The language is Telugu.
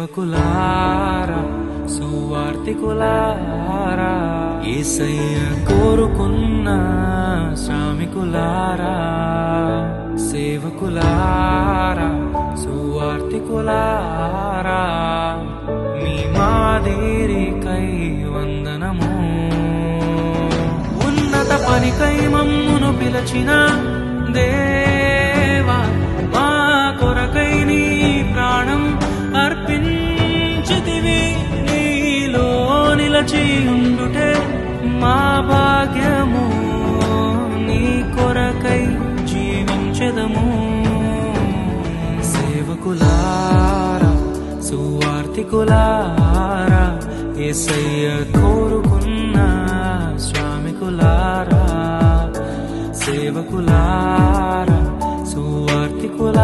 సేవకులారా సువార్తికులారా యేసయ్య కోరుకున్న శ్రామికులారా సేవకులారా సువార్తికులారా మీ మాదిరికై వందనము ఉన్నత పనికై మమ్మును పిలచిన దేవా మా కొరకై నీ ప్రాణం అర్పించితివి నీలో నిలచి ఉండుటే మా భాగ్యము నీ కొరకై జీవించెదము సేవకులారా సువార్తికులారా యేసయ్య కోరుకున్న శ్రామికులారా సేవకులారా సువార్తికులారా